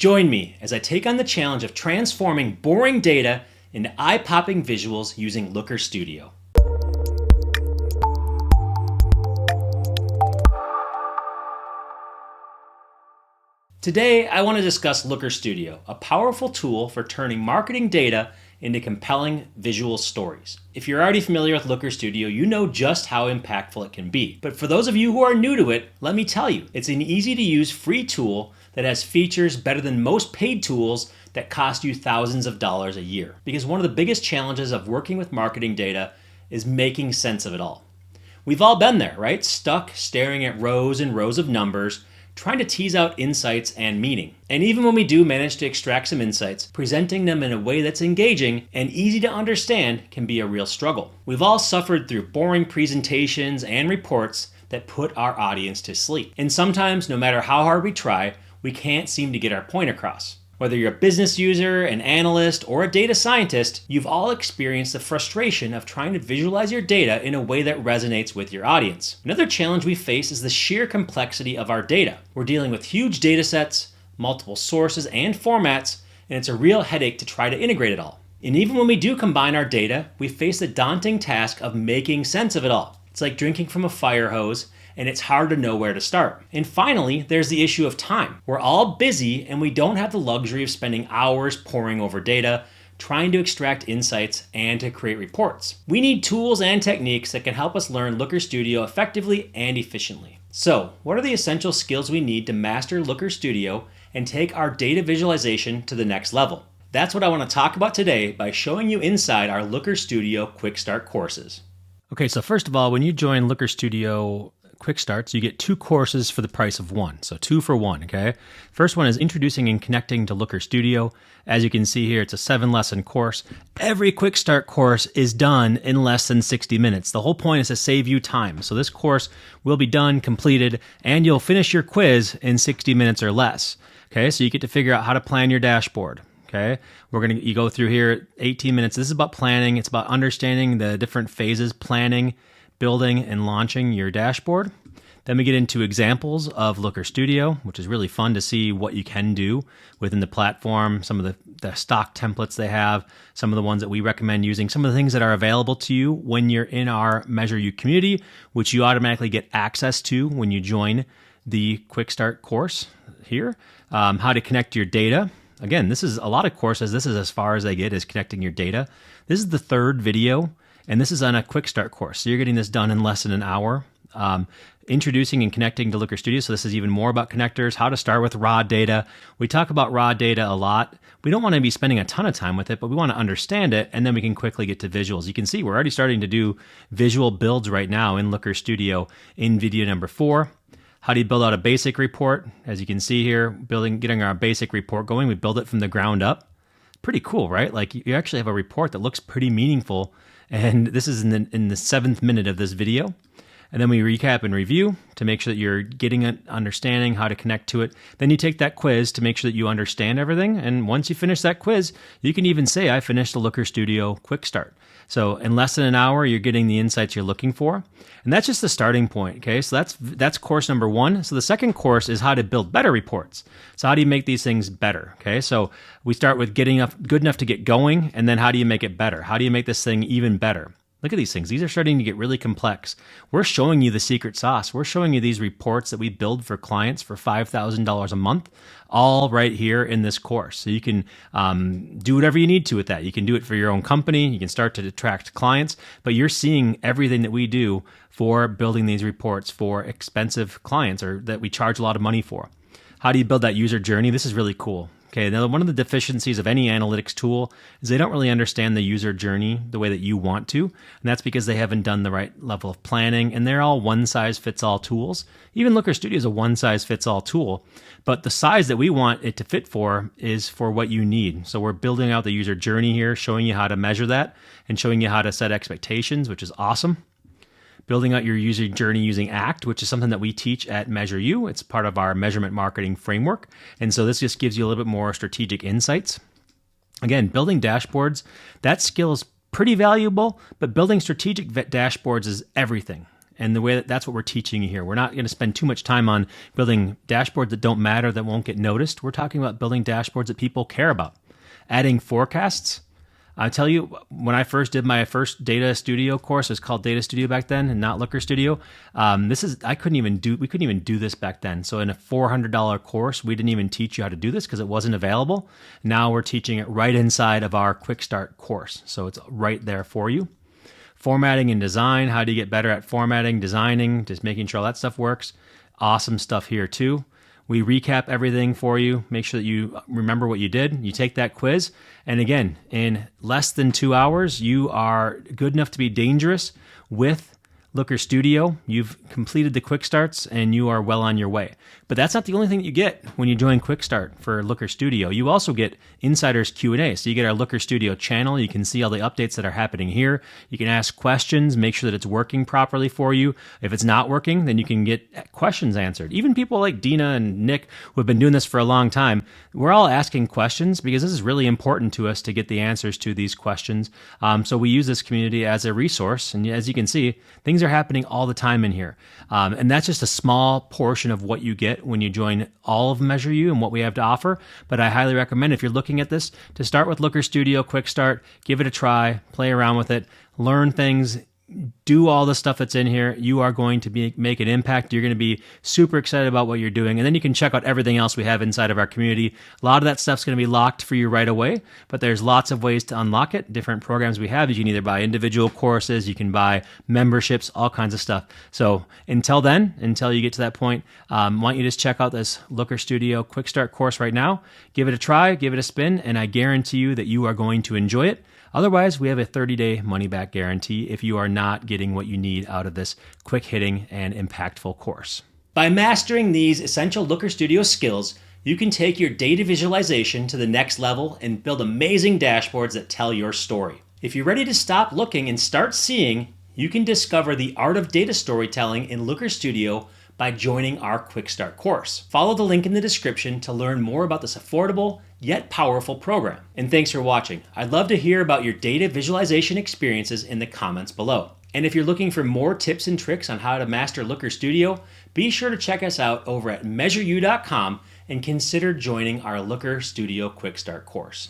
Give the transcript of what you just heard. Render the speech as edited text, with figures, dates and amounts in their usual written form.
Join me as I take on the challenge of transforming boring data into eye-popping visuals using Looker Studio. Today, I want to discuss Looker Studio, a powerful tool for turning marketing data into compelling visual stories. If you're already familiar with Looker Studio, you know just how impactful it can be. But for those of you who are new to it, let me tell you, it's an easy-to-use free tool that has features better than most paid tools that cost you thousands of dollars a year. Because one of the biggest challenges of working with marketing data is making sense of it all. We've all been there, right? Stuck staring at rows and rows of numbers, trying to tease out insights and meaning. And even when we do manage to extract some insights, presenting them in a way that's engaging and easy to understand can be a real struggle. We've all suffered through boring presentations and reports that put our audience to sleep. And sometimes, no matter how hard we try, we can't seem to get our point across. Whether you're a business user, an analyst, or a data scientist, you've all experienced the frustration of trying to visualize your data in a way that resonates with your audience. Another challenge we face is the sheer complexity of our data. We're dealing with huge data sets, multiple sources and formats, and it's a real headache to try to integrate it all. And even when we do combine our data, we face the daunting task of making sense of it all. It's like drinking from a fire hose, and it's hard to know where to start. And finally, there's the issue of time. We're all busy and we don't have the luxury of spending hours poring over data, trying to extract insights and to create reports. We need tools and techniques that can help us learn Looker Studio effectively and efficiently. So, what are the essential skills we need to master Looker Studio and take our data visualization to the next level? That's what I want to talk about today by showing you inside our Looker Studio Quick Start courses. Okay, so first of all, when you join Looker Studio Quick Starts, you get 2 courses for the price of 1. So 2 for 1, okay? First one is Introducing and Connecting to Looker Studio. As you can see here, it's a 7-lesson course. Every Quick Start course is done in less than 60 minutes. The whole point is to save you time. So this course will be done, completed, and you'll finish your quiz in 60 minutes or less. Okay, so you get to figure out how to plan your dashboard. Okay, you go through here 18 minutes. This is about planning. It's about understanding the different phases, planning, building, and launching your dashboard. Then we get into examples of Looker Studio, which is really fun to see what you can do within the platform, some of the stock templates they have, some of the ones that we recommend using, some of the things that are available to you when you're in our Measure You community, which you automatically get access to when you join the Quick Start course here. How to connect your data. Again, this is a lot of courses. This is as far as they get, is connecting your data. This is the 3rd video, and this is on a Quick Start course. So you're getting this done in less than an hour. Introducing and Connecting to Looker Studio. So this is even more about connectors, how to start with raw data. We talk about raw data a lot. We don't want to be spending a ton of time with it, but we want to understand it, and then we can quickly get to visuals. You can see we're already starting to do visual builds right now in Looker Studio in video number 4. How do you build out a basic report? As you can see here, getting our basic report going, we build it from the ground up. Pretty cool, right? Like you actually have a report that looks pretty meaningful. And this is in the 7th minute of this video. And then we recap and review to make sure that you're getting an understanding how to connect to it. Then you take that quiz to make sure that you understand everything. And once you finish that quiz, you can even say, I finished the Looker Studio Quick Start. So in less than an hour, you're getting the insights you're looking for. And that's just the starting point, okay? So that's course number 1. So the second course is how to build better reports. So how do you make these things better, okay? So we start with getting good enough to get going, and then how do you make it better? How do you make this thing even better? Look at these things. These are starting to get really complex. We're showing you the secret sauce. We're showing you these reports that we build for clients for $5,000 a month, all right here in this course. So you can do whatever you need to with that. You can do it for your own company. You can start to attract clients, but you're seeing everything that we do for building these reports for expensive clients, or that we charge a lot of money for. How do you build that user journey? This is really cool. Okay, now one of the deficiencies of any analytics tool is they don't really understand the user journey the way that you want to, and that's because they haven't done the right level of planning, and they're all one-size-fits-all tools. Even Looker Studio is a one-size-fits-all tool, but the size that we want it to fit for is for what you need. So we're building out the user journey here, showing you how to measure that, and showing you how to set expectations, which is awesome. Building out your user journey using ACT, which is something that we teach at Measure You. It's part of our measurement marketing framework. And so this just gives you a little bit more strategic insights. Again, building dashboards, that skill is pretty valuable, but building strategic dashboards is everything. And the way that's what we're teaching you here. We're not going to spend too much time on building dashboards that don't matter, that won't get noticed. We're talking about building dashboards that people care about. Adding forecasts. I tell you, when I first did my first Data Studio course, it was called Data Studio back then, and not Looker Studio. We couldn't even do this back then. So in a $400 course, we didn't even teach you how to do this because it wasn't available. Now we're teaching it right inside of our Quick Start course, so it's right there for you. Formatting and design. How do you get better at formatting, designing, just making sure all that stuff works? Awesome stuff here too. We recap everything for you, make sure that you remember what you did. You take that quiz, and again, in less than 2 hours, you are good enough to be dangerous with Looker Studio. You've completed the quick starts and you are well on your way. But that's not the only thing that you get when you join Quick Start for Looker Studio. You also get Insider's Q&A. So you get our Looker Studio channel. You can see all the updates that are happening here. You can ask questions, make sure that it's working properly for you. If it's not working, then you can get questions answered. Even people like Dina and Nick, who have been doing this for a long time, we're all asking questions because this is really important to us to get the answers to these questions. So we use this community as a resource. And as you can see, things are happening all the time in here. And that's just a small portion of what you get when you join all of Measure U and what we have to offer. But I highly recommend, if you're looking at this, to start with Looker Studio Quick Start, give it a try, play around with it, learn things, do all the stuff that's in here. You are going to make an impact. You're going to be super excited about what you're doing. And then you can check out everything else we have inside of our community. A lot of that stuff's going to be locked for you right away, but there's lots of ways to unlock it. Different programs we have. You can either buy individual courses, you can buy memberships, all kinds of stuff. So until then, until you get to that point, why don't you just check out this Looker Studio Quick Start course right now. Give it a try, give it a spin, and I guarantee you that you are going to enjoy it. Otherwise, we have a 30-day money-back guarantee if you are not getting what you need out of this quick-hitting and impactful course. By mastering these essential Looker Studio skills, you can take your data visualization to the next level and build amazing dashboards that tell your story. If you're ready to stop looking and start seeing, you can discover the art of data storytelling in Looker Studio by joining our Quick Start course. Follow the link in the description to learn more about this affordable yet powerful program. And thanks for watching. I'd love to hear about your data visualization experiences in the comments below. And if you're looking for more tips and tricks on how to master Looker Studio, be sure to check us out over at measureu.com and consider joining our Looker Studio Quick Start course.